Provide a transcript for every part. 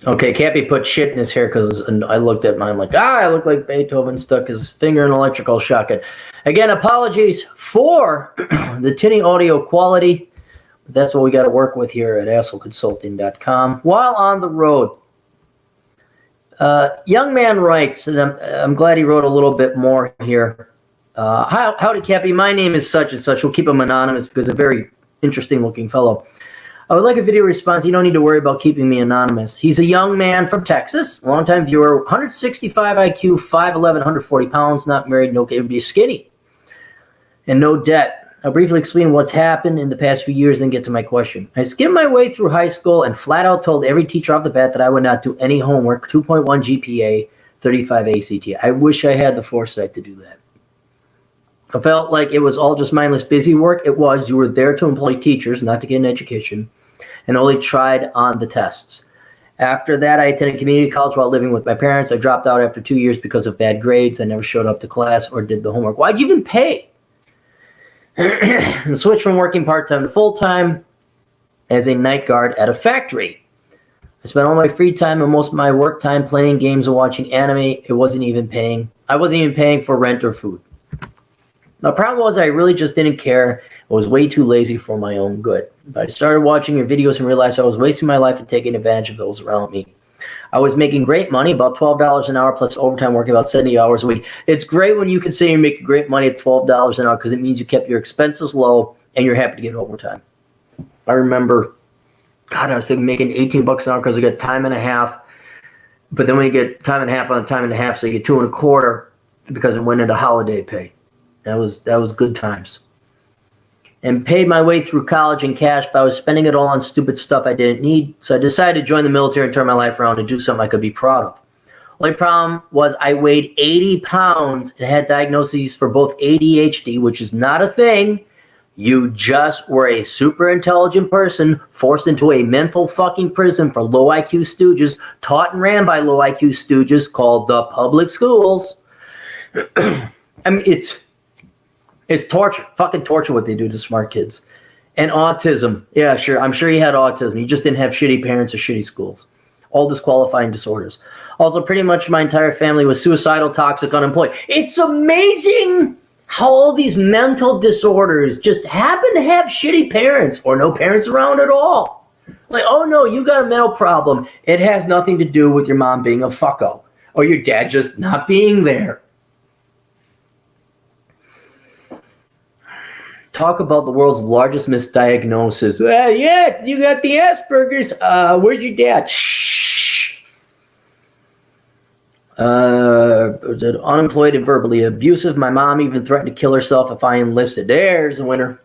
Okay, Cappy put shit in his hair because I looked at mine like, I look like Beethoven stuck his finger in electrical shock. Again, apologies for the tinny audio quality. That's what we got to work with here at assholeconsulting.com while on the road. Young man writes, and I'm glad he wrote a little bit more here. Howdy, Cappy. My name is such and such. We'll keep him anonymous because a very interesting looking fellow. I would like a video response. You don't need to worry about keeping me anonymous. He's a young man from Texas, longtime viewer, 165 IQ, 5'11", 140 pounds, not married, no kid, be skinny, and no debt. I'll briefly explain what's happened in the past few years, then get to my question. I skimmed my way through high school and flat out told every teacher off the bat that I would not do any homework, 2.1 GPA, 35 ACT. I wish I had the foresight to do that. I felt like it was all just mindless busy work. It was. You were there to employ teachers, not to get an education, and only tried on the tests. After that, I attended community college while living with my parents. I dropped out after 2 years because of bad grades. I never showed up to class or did the homework. Why'd you even pay? And switched from working part-time to full-time as a night guard at a factory. I spent all my free time and most of my work time playing games and watching anime. I wasn't even paying for rent or food. The problem was I really just didn't care. I was way too lazy for my own good. But I started watching your videos and realized I was wasting my life and taking advantage of those around me. I was making great money, about $12 an hour plus overtime, working about 70 hours a week. It's great when you can say you're making great money at $12 an hour because it means you kept your expenses low and you're happy to get overtime. I remember, I was making 18 bucks an hour because I got time and a half. But then when you get time and a half on time and a half, so you get 2 1/4 because it went into holiday pay. That was good times. And paid my way through college in cash, but I was spending it all on stupid stuff I didn't need. So I decided to join the military and turn my life around and do something I could be proud of. Only problem was I weighed 80 pounds and had diagnoses for both ADHD, which is not a thing. You just were a super intelligent person forced into a mental fucking prison for low IQ stooges, taught and ran by low IQ stooges called the public schools. I mean, it's torture, fucking torture what they do to smart kids. And autism. Yeah, sure. I'm sure he had autism. He just didn't have shitty parents or shitty schools. All disqualifying disorders. Also, pretty much my entire family was suicidal, toxic, unemployed. It's amazing how all these mental disorders just happen to have shitty parents or no parents around at all. Like, oh no, you got a mental problem. It has nothing to do with your mom being a fucko or your dad just not being there. Talk about the world's largest misdiagnosis. Well, yeah, you got the Asperger's. Where's your dad? Shh. Unemployed and verbally abusive. My mom even threatened to kill herself if I enlisted. There's a winner.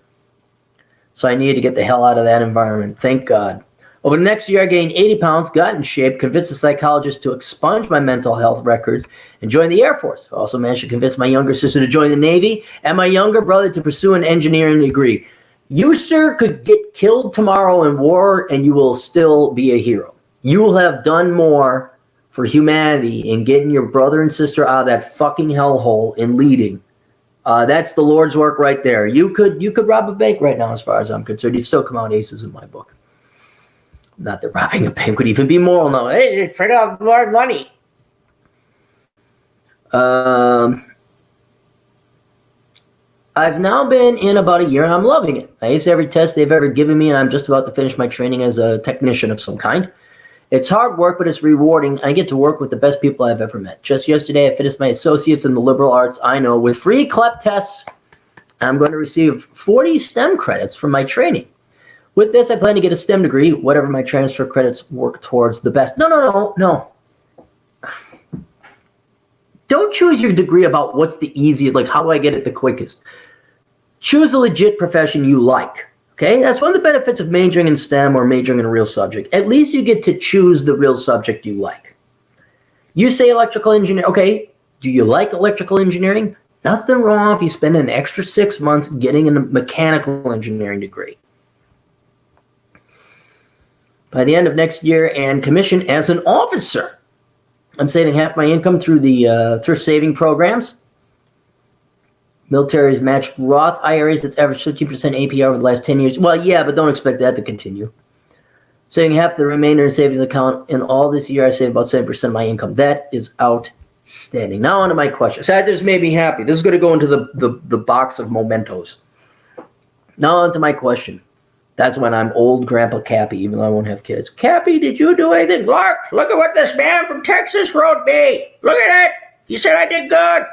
So I needed to get the hell out of that environment. Thank God. Over the next year, I gained 80 pounds, got in shape, convinced a psychologist to expunge my mental health records, and joined the Air Force. I also managed to convince my younger sister to join the Navy and my younger brother to pursue an engineering degree. You, sir, could get killed tomorrow in war, and you will still be a hero. You will have done more for humanity in getting your brother and sister out of that fucking hellhole and leading. That's the Lord's work right there. You could rob a bank right now, as far as I'm concerned. You'd still come out aces in my book. Not that robbing a bank would even be moral now. Hey, just print out more money. I've now been in about a year and I'm loving it. I aced every test they've ever given me and I'm just about to finish my training as a technician of some kind. It's hard work, but it's rewarding. I get to work with the best people I've ever met. Just yesterday, I finished my associates in the liberal arts I know with free CLEP tests. I'm going to receive 40 STEM credits from my training. With this, I plan to get a STEM degree, whatever my transfer credits work towards the best. No. Don't choose your degree about what's the easiest, like how do I get it the quickest. Choose a legit profession you like, okay? That's one of the benefits of majoring in STEM or majoring in a real subject. At least you get to choose the real subject you like. You say electrical engineering, okay, do you like electrical engineering? Nothing wrong if you spend an extra 6 months getting a mechanical engineering degree. By the end of next year and commissioned as an officer. I'm saving half my income through the thrift saving programs. Military's matched Roth IRAs that's averaged 15% APR over the last 10 years. Well, yeah, but don't expect that to continue. Saving half the remainder in savings account. In all this year, I save about 7% of my income. That is outstanding. Now on to my question. So that just made me happy. This is going to go into the box of mementos. Now on to my question. That's when I'm old Grandpa Cappy, even though I won't have kids. Cappy, did you do anything? Look at what this man from Texas wrote me. Look at it. He said I did good.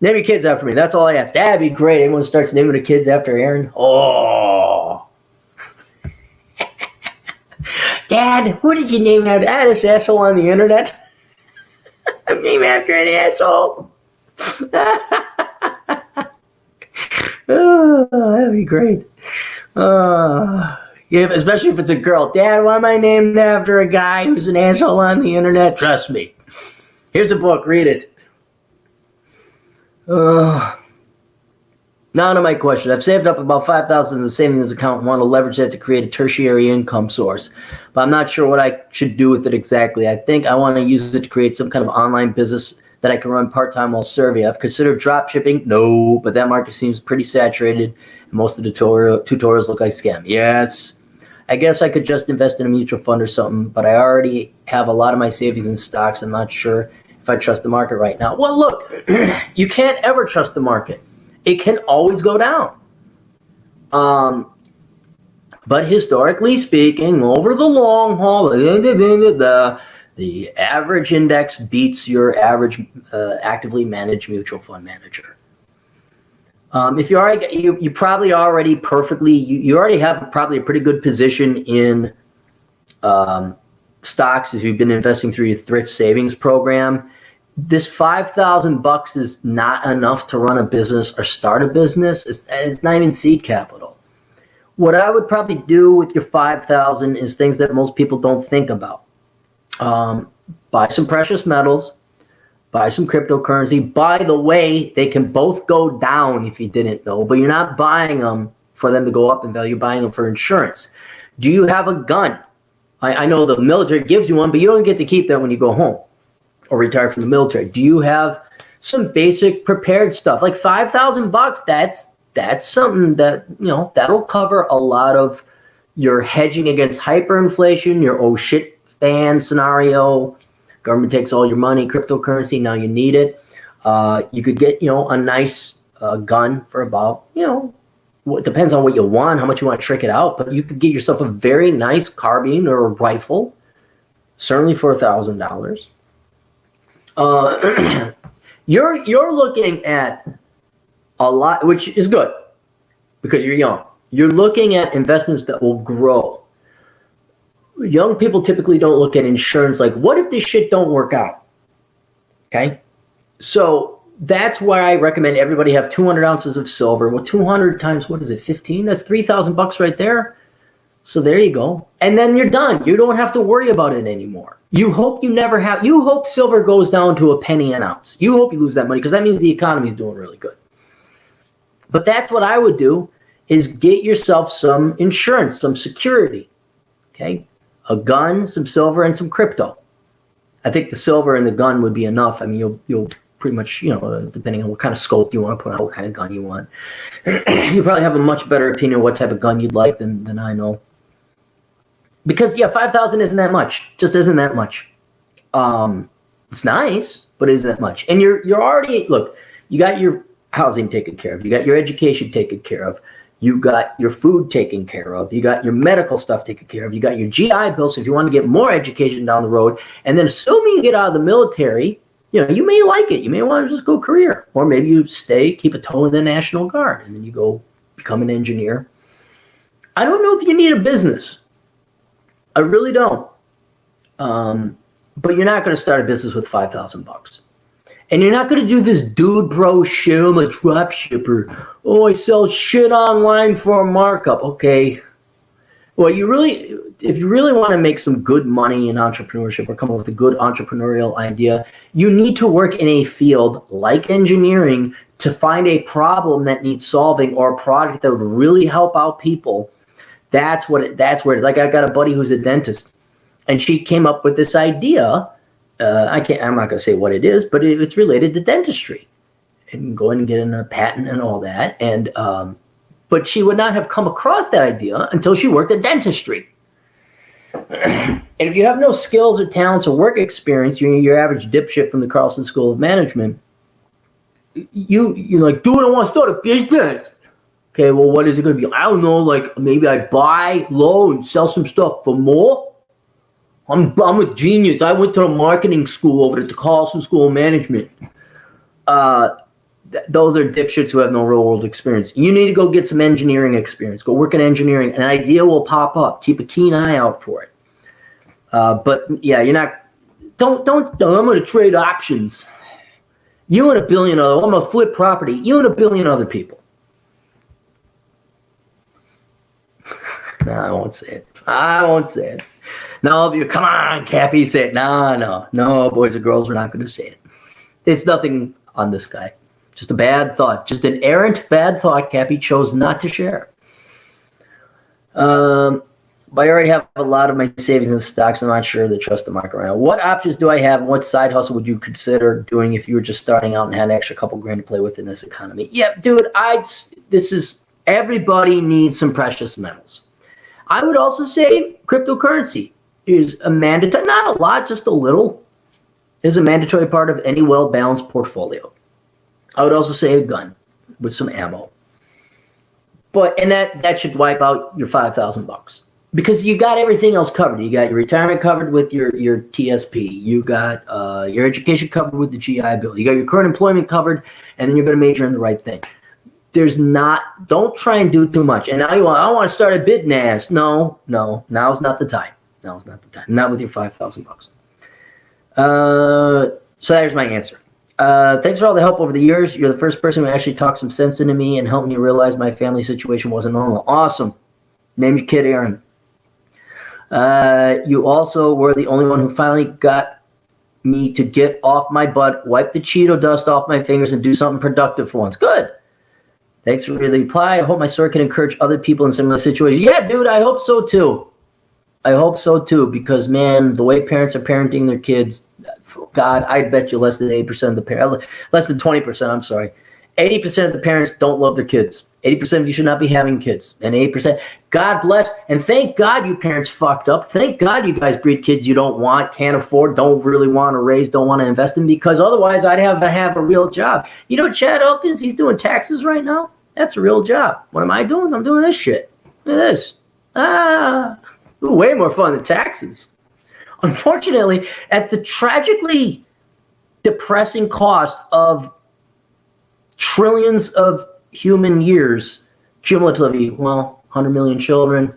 Name your kids after me. That's all I ask. That'd be great. Everyone starts naming the kids after Aaron. Oh. Dad, who did you name after? This asshole on the internet. I'm named after an asshole. Oh, that'd be great. Yeah, especially if it's a girl. Dad, why am I named after a guy who's an asshole on the internet? Trust me. Here's a book. Read it. Now to my question. I've saved up about $5,000 in the savings account and want to leverage that to create a tertiary income source. But I'm not sure what I should do with it exactly. I think I want to use it to create some kind of online business that I can run part-time while serving. I've considered drop shipping. No, but that market seems pretty saturated. And most of the tutorials look like scam. Yes. I guess I could just invest in a mutual fund or something, but I already have a lot of my savings in stocks. I'm not sure if I trust the market right now. Well, look, you can't ever trust the market. It can always go down. But historically speaking, over the long haul, the average index beats your average actively managed mutual fund manager. If you already, you probably already perfectly, you already have probably a pretty good position in stocks if you've been investing through your thrift savings program. This $5,000 is not enough to run a business or start a business. It's not even seed capital. What I would probably do with your $5,000 is things that most people don't think about. Buy some precious metals, buy some cryptocurrency. By the way, they can both go down if you didn't know, but you're not buying them for them to go up in value. You're buying them for insurance. Do you have a gun? I know the military gives you one, but you don't get to keep that when you go home or retire from the military. Do you have some basic prepared stuff like $5,000? That's something that, that'll cover a lot of your hedging against hyperinflation, your oh shit fan scenario. Government takes all your money, cryptocurrency, now you need it. You could get, a nice gun for about, it depends on what you want, how much you want to trick it out, but you could get yourself a very nice carbine or a rifle, certainly for $1,000. You're looking at a lot, which is good because you're young. You're looking at investments that will grow. Young people typically don't look at insurance like, what if this shit don't work out? Okay. So that's why I recommend everybody have 200 ounces of silver. Well, 200 times, what is it? 15? That's $3,000 right there. So there you go. And then you're done. You don't have to worry about it anymore. You hope you hope silver goes down to a penny an ounce. You hope you lose that money because that means the economy is doing really good. But that's what I would do is get yourself some insurance, some security. Okay. A gun, some silver, and some crypto. I think the silver and the gun would be enough. I mean, you'll pretty much, depending on what kind of scope you want to put on, what kind of gun you want. You probably have a much better opinion of what type of gun you'd like than I know. Because, $5,000 isn't that much. Just isn't that much. It's nice, but it isn't that much. And you're already, look, you got your housing taken care of. You got your education taken care of. You got your food taken care of. You got your medical stuff taken care of. You got your GI Bill. So if you want to get more education down the road, and then assuming you get out of the military, you may like it. You may want to just go career. Or maybe you stay, keep a toe in the National Guard, and then you go become an engineer. I don't know if you need a business. I really don't. But you're not going to start a business with $5,000. And you're not going to do this dude bro shit. I'm a drop shipper. Oh, I sell shit online for a markup. Okay. Well, if you really want to make some good money in entrepreneurship or come up with a good entrepreneurial idea, you need to work in a field like engineering to find a problem that needs solving or a product that would really help out people. That's where it is. Like I got a buddy who's a dentist, and she came up with this idea. I'm not going to say what it is, but it's related to dentistry, and go in and get in a patent and all that. And but she would not have come across that idea until she worked at dentistry. And if you have no skills or talents or work experience, you're your average dipshit from the Carlson School of Management. You're like, dude, I want to start a business. Okay, well, what is it going to be? I don't know, like maybe I buy low and sell some stuff for more. I'm a genius. I went to the marketing school over at the Carlson School of Management. Those are dipshits who have no real world experience. You need to go get some engineering experience. Go work in engineering. An idea will pop up. Keep a keen eye out for it. But yeah, you're not. Don't. I'm going to trade options. You and a billion other. I'm going to flip property. You and a billion other people. No, I won't say it. I won't say it. No, you come on, Cappy, say it. No, boys and girls, we're not going to say it. It's nothing on this guy. Just a bad thought. Just an errant bad thought Cappy chose not to share. But I already have a lot of my savings in stocks. I'm not sure to trust the market right now. What options do I have, and what side hustle would you consider doing if you were just starting out and had an extra couple grand to play with in this economy? Yeah, dude, everybody needs some precious metals. I would also say cryptocurrency is a mandatory, not a lot, just a little, is a mandatory part of any well-balanced portfolio. I would also say a gun with some ammo. And that should wipe out your $5,000 because you got everything else covered. You got your retirement covered with your TSP. You got your education covered with the GI Bill. You got your current employment covered, and then you're going to major in the right thing. Don't try and do too much. And now I want to start a business. No, now's not the time. Now's not the time. Not with your $5,000. So there's my answer. Thanks for all the help over the years. You're the first person who actually talked some sense into me and helped me realize my family situation wasn't normal. Awesome. Name your kid Aaron. You also were the only one who finally got me to get off my butt, wipe the Cheeto dust off my fingers, and do something productive for once. Good. Thanks for the reply. I hope my story can encourage other people in similar situations. Yeah, dude, I hope so too. Because, man, the way parents are parenting their kids, God, I bet you less than 8% of the parents, less than 20%, I'm sorry. 80% of the parents don't love their kids. 80% of you should not be having kids. And 8%, God bless, and thank God you parents fucked up. Thank God you guys breed kids you don't want, can't afford, don't really want to raise, don't want to invest in, because otherwise I'd have a real job. You know Chad Elkins, he's doing taxes right now? That's a real job. What am I doing? I'm doing this shit. Look at this. Way more fun than taxes. Unfortunately, at the tragically depressing cost of trillions of human years, cumulatively, 100 million children,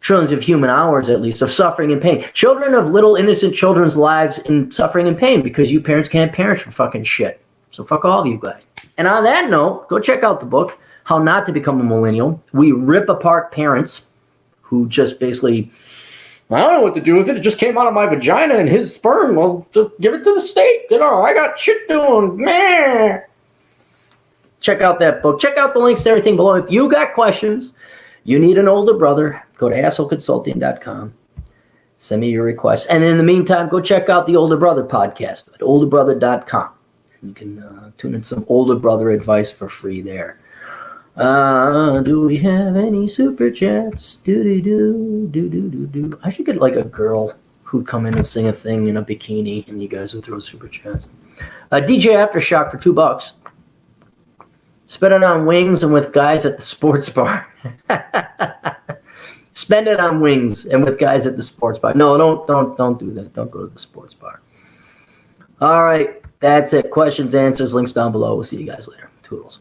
trillions of human hours at least, of suffering and pain. Children of little innocent children's lives in suffering and pain because you parents can't parent for fucking shit. So fuck all of you guys. And on that note, go check out the book, How Not to Become a Millennial. We rip apart parents who just basically, I don't know what to do with it. It just came out of my vagina and his sperm. Well, just give it to the state. I got shit doing. Meh. Check out that book. Check out the links to everything below. If you got questions, you need an older brother, go to assholeconsulting.com. Send me your requests. And in the meantime, go check out the Older Brother podcast at olderbrother.com. You can tune in some older brother advice for free there. Do we have any super chats? Do. I should get like a girl who'd come in and sing a thing in a bikini, and you guys would throw super chats. DJ Aftershock for $2. Spend it on wings and with guys at the sports bar. Spend it on wings and with guys at the sports bar. No, don't do that. Don't go to the sports bar. All right, that's it. Questions, answers, links down below. We'll see you guys later. Toodles.